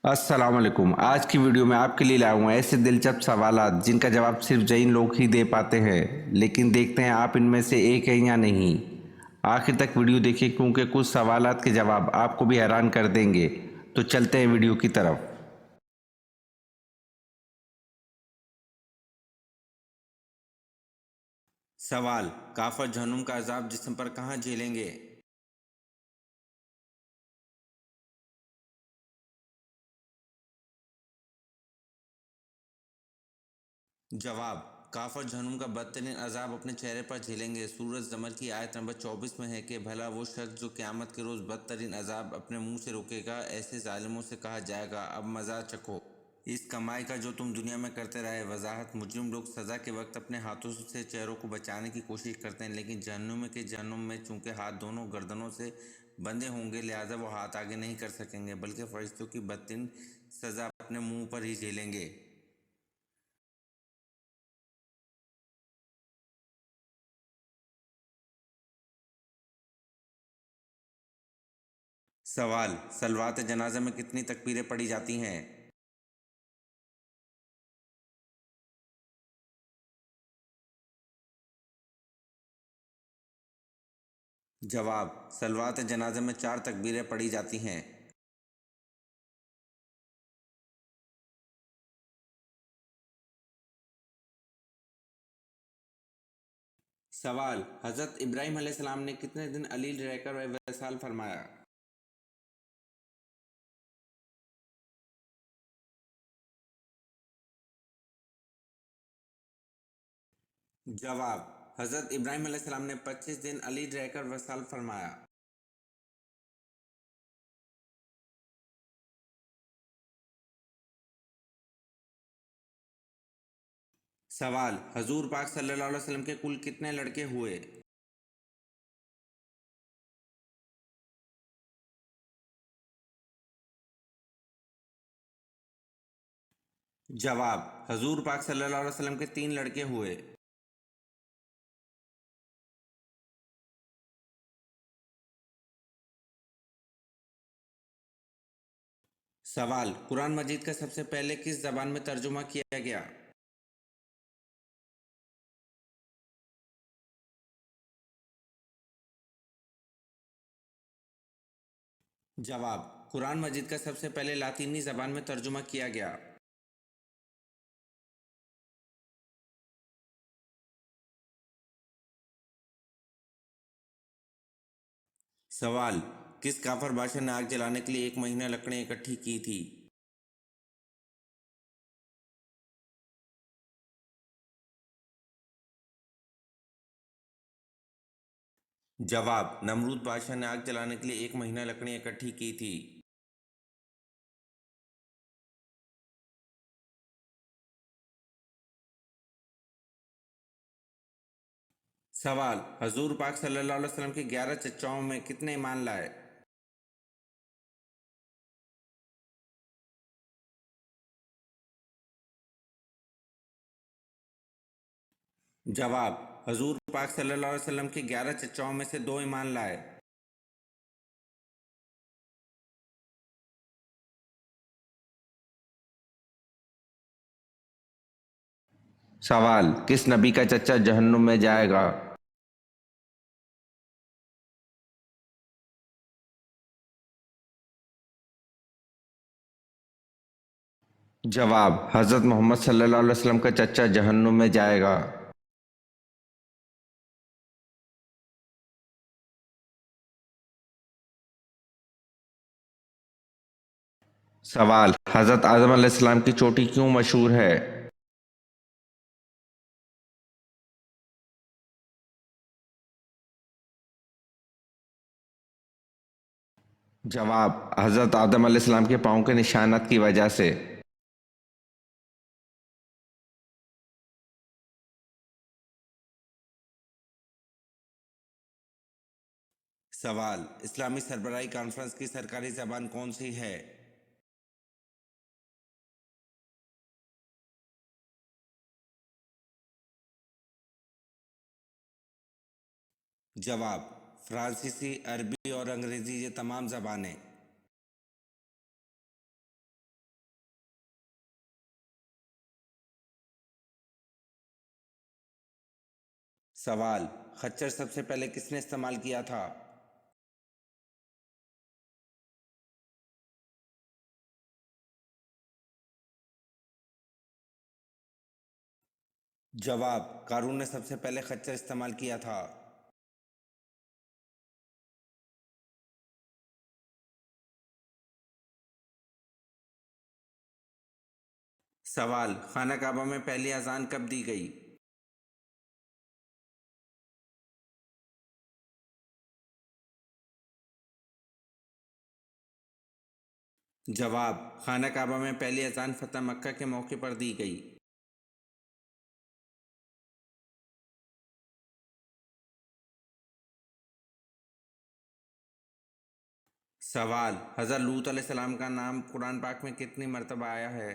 अस्सलाम वालेकुम। आज की वीडियो में आपके लिए लाया हूँ ऐसे दिलचस्प सवालात जिनका जवाब सिर्फ जैन लोग ही दे पाते हैं। लेकिन देखते हैं आप इनमें से एक हैं या नहीं। आखिर तक वीडियो देखिए क्योंकि कुछ सवालात के जवाब आपको भी हैरान कर देंगे। तो चलते हैं वीडियो की तरफ। सवाल: काफर जहन्नुम का अजाब जिस्म पर कहाँ झेलेंगे? जवाब: काफर जहन्नुम का बदतरीन अजाब अपने चेहरे पर झेलेंगे। सूरज ज़मर की आयत नंबर 24 में है कि भला वो शख्स जो क़यामत के रोज़ बदतरीन अजाब अपने मुंह से रोकेगा। ऐसे जालिमों से कहा जाएगा, अब मज़ा चखो इस कमाई का जो तुम दुनिया में करते रहे। वजाहत: मुजरिम लोग सज़ा के वक्त अपने हाथों से चेहरों को बचाने की कोशिश करते हैं, लेकिन जहन्नुम में चूंकि हाथ दोनों गर्दनों से बंधे होंगे, लिहाजा वो हाथ आगे नहीं कर सकेंगे, बल्कि फरिश्तों की बदतरीन सज़ा अपने मुंह पर ही झेलेंगे। सवाल: सलवात जनाजा में कितनी तकबीरें पढ़ी जाती हैं? जवाब: सलवात जनाजा में 4 तकबीरें पढ़ी जाती हैं। सवाल: हज़रत इब्राहीम अलैहिस्सलाम ने कितने दिन अलील रहकर विसाल फरमाया? जवाब: हज़रत इब्राहीम अलैहिस्सलाम ने 25 दिन अलील रहकर विसाल फरमाया। सवाल: हजूर पाक सल्लल्लाहु अलैहि वसल्लम के कुल कितने लड़के हुए? जवाब: हजूर पाक सल्लल्लाहु अलैहि वसल्लम के 3 लड़के हुए। सवाल: कुरान मजीद का सबसे पहले किस ज़बान में तर्जुमा किया गया? जवाब: कुरान मजीद का सबसे पहले लातीनी ज़बान में तर्जुमा किया गया। सवाल: किस काफर बादशाह ने आग जलाने के लिए 1 महीना लकड़ें इकट्ठी की थी? जवाब: नमरूद बादशाह ने आग जलाने के लिए 1 महीना लकड़ें इकट्ठी की थी। सवाल: हजूर पाक सल्लल्लाहु अलैहि वसल्लम के 11 चचाओं में कितने ईमान लाए? जवाब: हजूर पाक सल्लल्लाहु अलैहि वसल्लम के 11 चचाओं में से 2 ईमान लाए। सवाल: किस नबी का चचा जहन्नुम में जाएगा? जवाब: हज़रत मोहम्मद सल्लल्लाहु अलैहि वसल्लम का चचा जहन्नुम में जाएगा। सवाल: हज़रत आदम अलैहिस्सलाम की चोटी क्यों मशहूर है? जवाब: हज़रत आदम अलैहिस्सलाम के पाँव के निशानात की वजह से। सवाल: इस्लामी सरबराही कॉन्फ्रेंस की सरकारी ज़बान कौन सी है? जवाब: फ्रांसीसी, अरबी और अंग्रेज़ी, ये तमाम ज़बानें। सवाल, खच्चर सबसे पहले किसने इस्तेमाल किया था? जवाब, क़ारून ने सबसे पहले खच्चर इस्तेमाल किया था। सवाल, खाना काबा में पहली अजान कब दी गई? जवाब, खाना काबा में पहली अजान फतह मक्का के मौके पर दी गई। सवाल, हज़रत लूत अलैहिस्सलाम का नाम कुरान पाक में कितनी मरतबा आया है?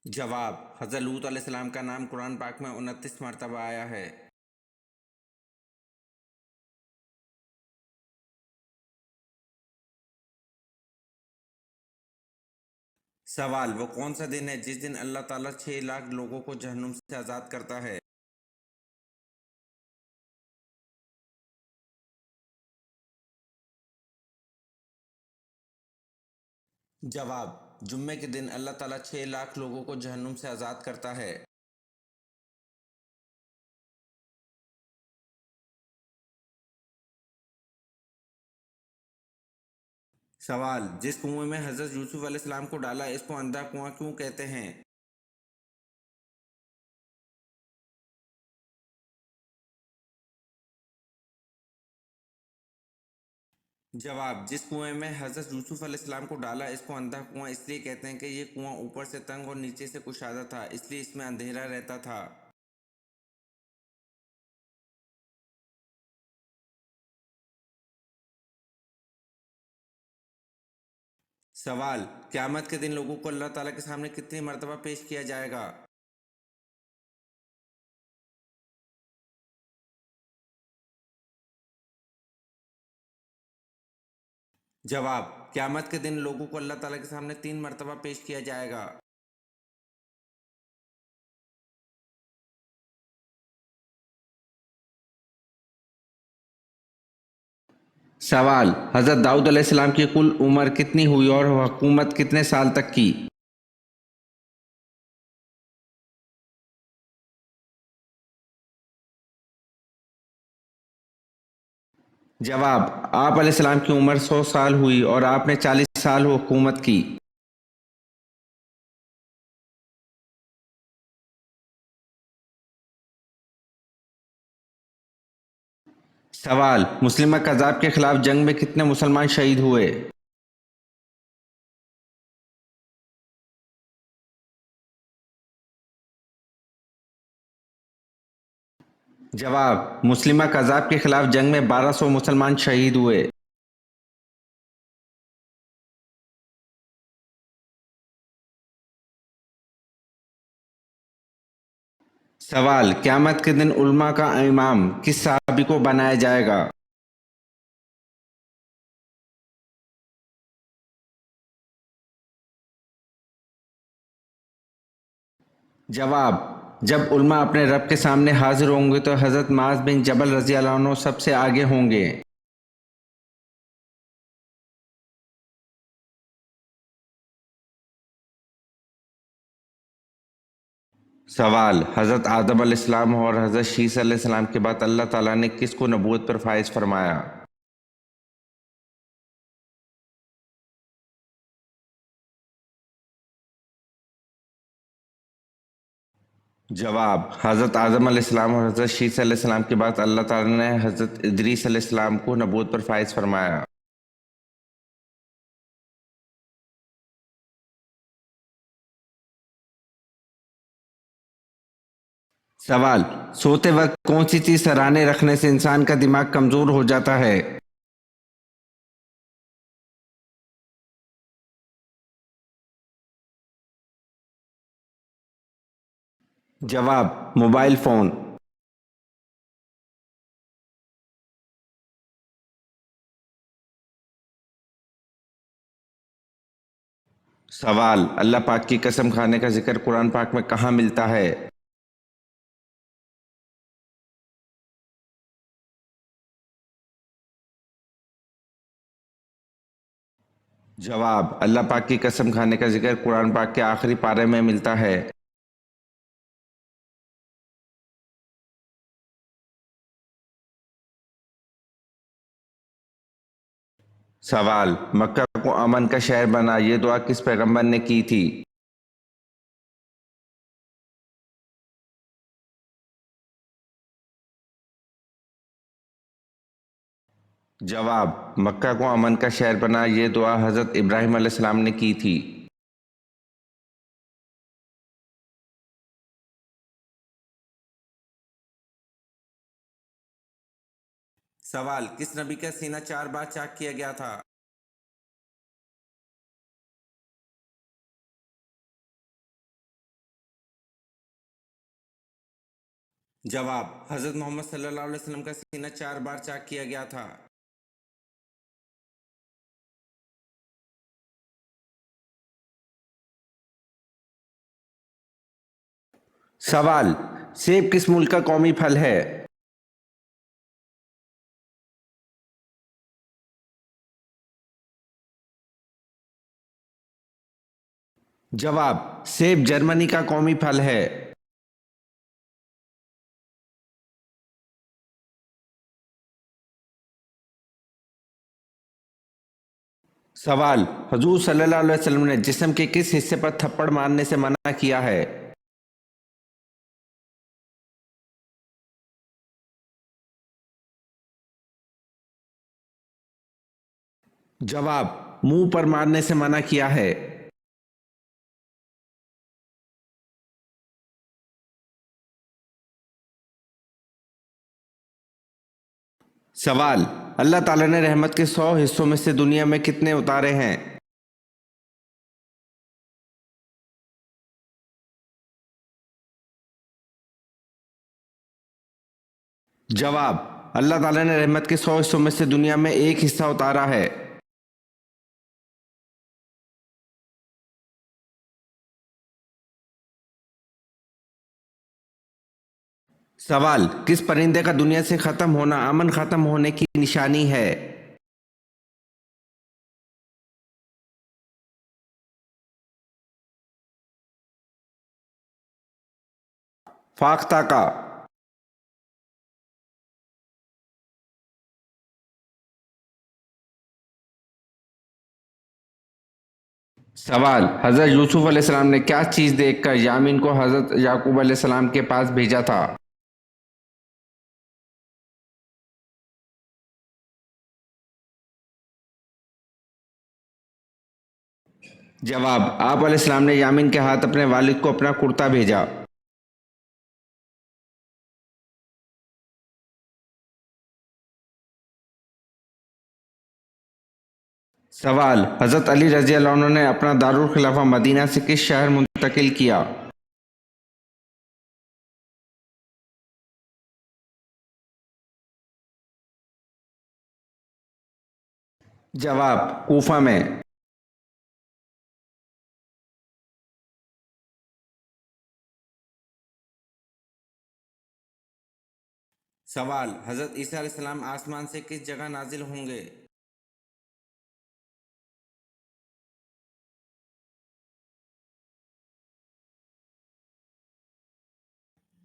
जवाब, हज़रत लूत अलैहिस्सलाम का नाम कुरान पाक में 29 मरतबा आया है। सवाल, वो कौन सा दिन है जिस दिन अल्लाह ताला 6 लाख लोगों को जहन्नुम से आज़ाद करता है? जवाब, जुम्मे के दिन अल्लाह ताला 6 लाख लोगों को जहन्नुम से आज़ाद करता है। सवाल, जिस कुएं में हज़रत यूसुफ अलैहिस्सलाम को डाला इसको अंधा कुआं क्यों कहते हैं? जवाब, जिस कुएं में हज़रत यूसुफ अलैहिस्सलाम को डाला इसको अंधा कुआं इसलिए कहते हैं कि ये कुआं ऊपर से तंग और नीचे से कुशादा था, इसलिए इसमें अंधेरा रहता था। सवाल, क़यामत के दिन लोगों को अल्लाह ताला के सामने कितनी मरतबा पेश किया जाएगा? जवाब, क़यामत के दिन लोगों को अल्लाह ताला के सामने 3 मरतबा पेश किया जाएगा। सवाल, हज़रत दाऊद अलैहिस्सलाम की कुल उम्र कितनी हुई और हुकूमत कितने साल तक की? जवाब, आप अलैहिस्सलाम की उम्र 100 साल हुई और आपने 40 साल हुकूमत की। सवाल, मुस्लिमा कज़ाब के खिलाफ जंग में कितने मुसलमान शहीद हुए? जवाब, मुस्लिमा कज़ाब के खिलाफ जंग में 1200 मुसलमान शहीद हुए। सवाल, क़यामत के दिन उलमा का इमाम किस सहाबी को बनाया जाएगा? जवाब, जब उलमा अपने रब के सामने हाजिर होंगे तो हज़रत माज़ बिन जबल रज़ी अल्लाह अन्हु सबसे आगे होंगे। सवाल, हज़रत आदम अलैहिस्सलाम और हज़रत शीस अलैहिस्सलाम के बाद अल्लाह ताला ने किसको नबूवत पर फाइज फरमाया? जवाब, हज़रत आदम अलैहिस्सलाम और हज़रत शीस अलैहिस्सलाम के बाद अल्लाह ताला ने हज़रत इदरीस अलैहिस्सलाम को नबूवत पर फाइज फरमाया। सवाल, सोते वक्त कौन सी चीज़ सराहने रखने से इंसान का दिमाग कमज़ोर हो जाता है? जवाब, मोबाइल फ़ोन। सवाल: अल्लाह पाक की कसम खाने का जिक्र कुरान पाक में कहाँ मिलता है? जवाब: अल्लाह पाक की कसम खाने का जिक्र कुरान पाक के आखिरी पारे में मिलता है। सवाल: मक्का को अमन का शहर बना, ये दुआ किस पैगंबर ने की थी? जवाब: मक्का को अमन का शहर बना, ये दुआ हजरत इब्राहिम अलैहिस्सलाम ने की थी। सवाल: किस नबी का सीना 4 बार चाक किया गया था? जवाब: हजरत मोहम्मद सल्लल्लाहु अलैहि वसल्लम का सीना 4 बार चाक किया गया था। सवाल: सेब किस मुल्क का कौमी फल है? जवाब: सेब जर्मनी का कौमी फल है। सवाल: हुजूर सल्लल्लाहु अलैहि वसल्लम ने जिस्म के किस हिस्से पर थप्पड़ मारने से मना किया है? जवाब: मुंह पर मारने से मना किया है। सवाल: अल्लाह ताला ने रहमत के 100 हिस्सों में से दुनिया में कितने उतारे हैं? जवाब: अल्लाह ताला ने रहमत के 100 हिस्सों में से दुनिया में एक हिस्सा उतारा है। सवाल: किस परिंदे का दुनिया से खत्म होना अमन खत्म होने की निशानी है? फाख्ता का। सवाल: हजरत यूसुफ अलैहिस्सलाम ने क्या चीज देखकर यामीन को हजरत याकूब अलैहिस्सलाम के पास भेजा था? जवाब: आप अलैहिस्सलाम ने यामीन के हाथ अपने वालिद को अपना कुर्ता भेजा। सवाल: हजरत अली रजी अल्लाह अन्हु ने अपना दारुल खिलाफा मदीना से किस शहर मुंतकिल किया? जवाब: कूफा में। सवाल: हजरत ईसा अलैहिस्सलाम आसमान से किस जगह नाजिल होंगे?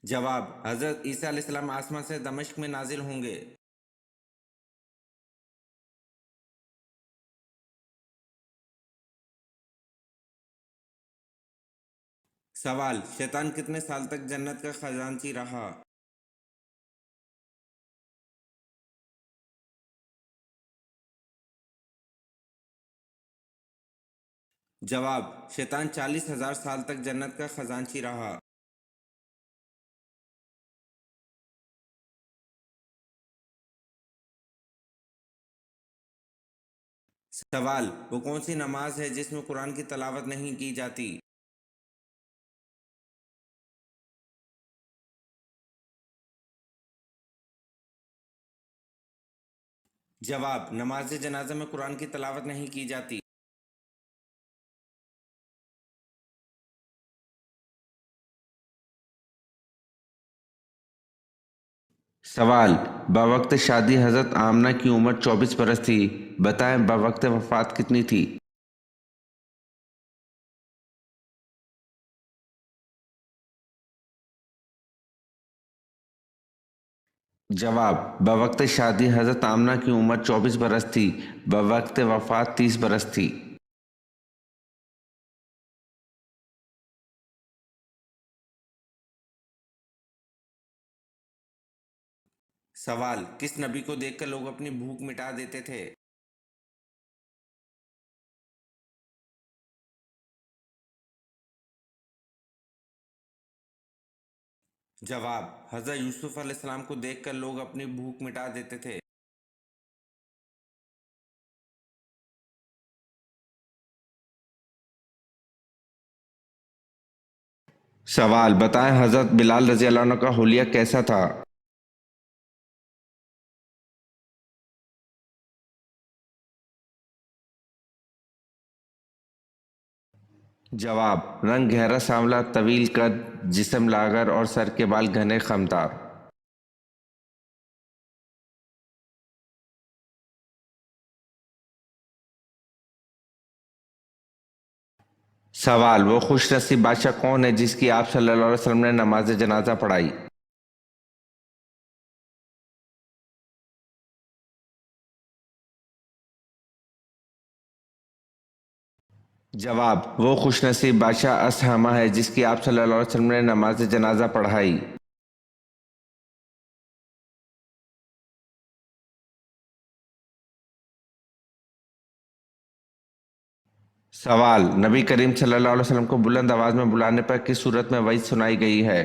जवाब: हजरत ईसा अलैहिस्सलाम आसमान से दमिश्क में नाजिल होंगे। सवाल: शैतान कितने साल तक जन्नत का खजांची रहा? जवाब: शैतान 40,000 साल तक जन्नत का खजांची रहा। सवाल: वो कौन सी नमाज है जिसमें कुरान की तलावत नहीं की जाती? जवाब: नमाज जनाजा में कुरान की तलावत नहीं की जाती। सवाल: बवक्त शादी हजरत आमना की उम्र 24 बरस थी। बताएं बवक्त वफात कितनी थी। जवाब: बवक्त शादी हजरत आमना की उम्र 24 बरस थी। बवक्त वफात 30 बरस थी। सवाल: किस नबी को देखकर लोग अपनी भूख मिटा देते थे। जवाब: हजरत यूसुफ अलैहिस्सलाम को देखकर लोग अपनी भूख मिटा देते थे। सवाल: बताएं हजरत बिलाल रजी अल्लाह अन्हु का हुलिया कैसा था। जवाब: रंग गहरा सांवला, तवील कद, जिस्म लागर और सर के बाल घने खमदार। सवाल: वो खुश नसीब बादशाह कौन है जिसकी आप सल्लल्लाहु अलैहि वसल्लम ने नमाज जनाजा पढ़ाई। जवाब: वो खुश नसीब बादशाह असहमा है जिसकी आप सल्लल्लाहु अलैहि वसल्लम ने नमाज जनाजा पढ़ाई। सवाल: नबी करीम सल्लल्लाहु अलैहि वसल्लम को बुलंद आवाज में बुलाने पर किस सूरत में वही सुनाई गई है।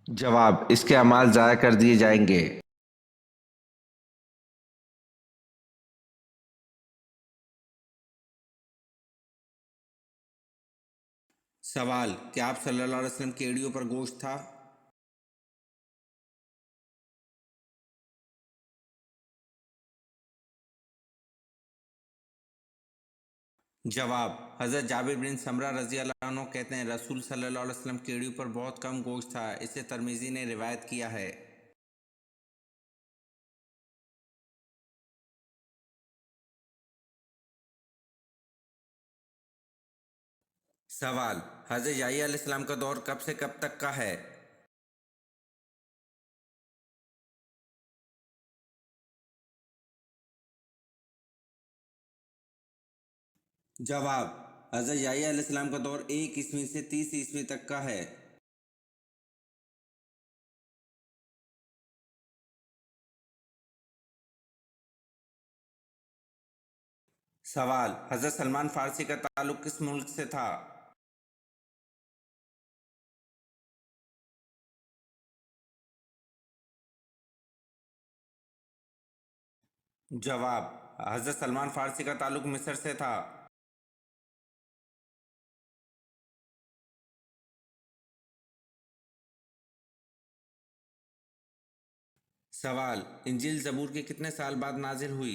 जवाब: इसके अमाल ज़ाया कर दिए जाएंगे। सवाल: क्या आप सल्लल्लाहु अलैहि वसल्लम की एड़ियों पर गोश्त था। जवाब: हज़रत जाबिर बिन समरा रजी अल्लाह अन्हु कहते हैं रसूल सल्लल्लाहु अलैहि वसल्लम की एड़ियों पर बहुत कम गोश्त था। इसे तिरमिज़ी ने रिवायत किया है। सवाल: हज़रत याह्या अलैहिस्सलाम का दौर कब से कब तक का है। जवाब: हज़रत याह्या अलैहिस्सलाम का दौर 1 ईस्वी से 30 ईस्वी तक का है। सवाल: हज़रत सलमान फारसी का ताल्लुक किस मुल्क से था। जवाब: हज़रत सलमान फारसी का ताल्लुक मिस्र से था। सवाल: इंजील ज़बूर के कितने साल बाद नाजिल हुई।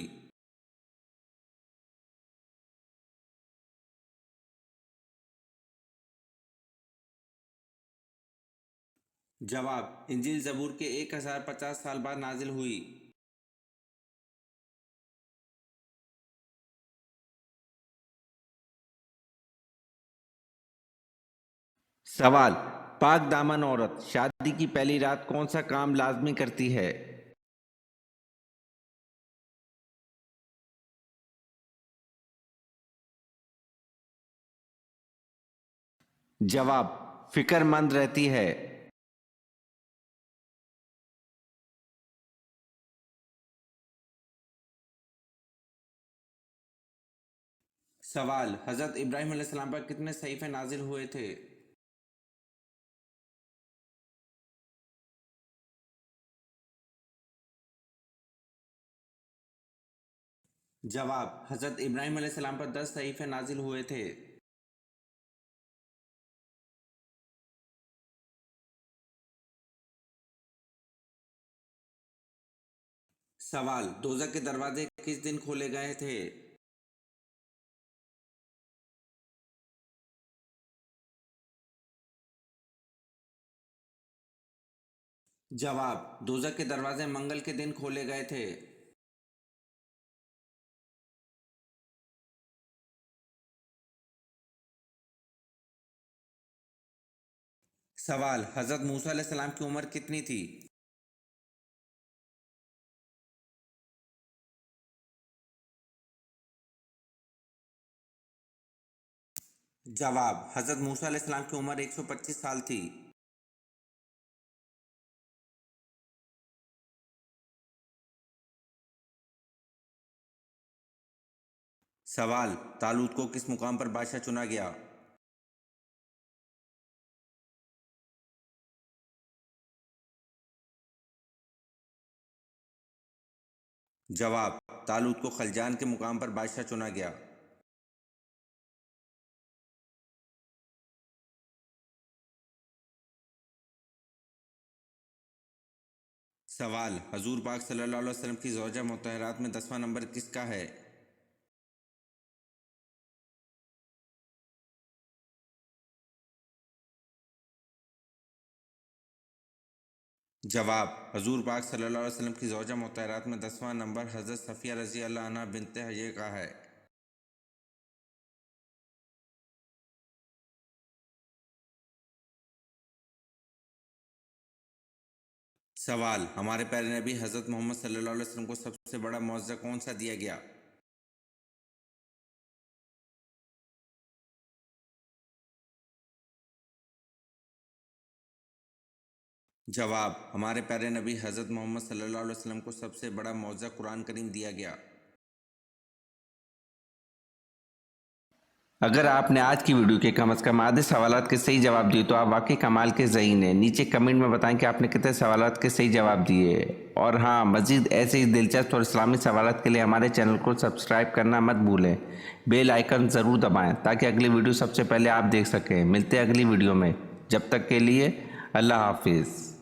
जवाब: इंजील ज़बूर के 1050 साल बाद नाजिल हुई। सवाल: पाक दामन औरत शादी की पहली रात कौन सा काम लाजमी करती है। जवाब: फिक्रमंद रहती है। सवाल: हज़रत इब्राहीम अलैहिस्सलाम पर कितने सहीफ़े नाजिल हुए थे। जवाब: हज़रत इब्राहीम अलैहिस्सलाम पर 10 सहीफ़े नाजिल हुए थे। सवाल: दोज़ख के दरवाजे किस दिन खोले गए थे। जवाब: दोज़ख के दरवाजे मंगल के दिन खोले गए थे। सवाल: हज़रत मूसा अलैहिस्सलाम की उम्र कितनी थी? जवाब: हज़रत मूसा अलैहिस्सलाम की उम्र 125 साल थी। सवाल: तालूत को किस मुकाम पर बादशाह चुना गया? जवाब: तालूत को खलजान के मुकाम पर बादशाह चुना गया। सवाल: हजूर पाक सल्लल्लाहु अलैहि वसल्लम की ज़ौजा मुतहरात में 10वां नंबर किसका है? जवाब: हजूर पाक सल्लल्लाहु अलैहि वसल्लम की ज़ौजा मुतहरात में 10वां नंबर हज़रत सफ़िया रज़ी अल्लाह अन्हा बिन्ते हय्य का है। सवाल: हमारे प्यारे नबी हज़रत मोहम्मद सल्लल्लाहु अलैहि वसल्लम को सबसे बड़ा मुआवज़ा कौन सा दिया गया? जवाब: हमारे प्यारे नबी हज़रत मोहम्मद सल्लल्लाहु अलैहि वसल्लम को सबसे बड़ा मुआवज़ा कुरान करीम दिया गया। अगर आपने आज की वीडियो के कम से कम आधे सवालात के सही जवाब दिए तो आप वाकई कमाल के ज़हीन हैं। नीचे कमेंट में बताएं कि आपने कितने सवालात के सही जवाब दिए। और हाँ, मज़ीद ऐसे ही दिलचस्प और इस्लामी सवालात के लिए हमारे चैनल को सब्सक्राइब करना मत भूलें। बेल आइकन ज़रूर दबाएं ताकि अगली वीडियो सबसे पहले आप देख सकें। मिलते हैं अगली वीडियो में, जब तक के लिए अल्लाह हाफिज़।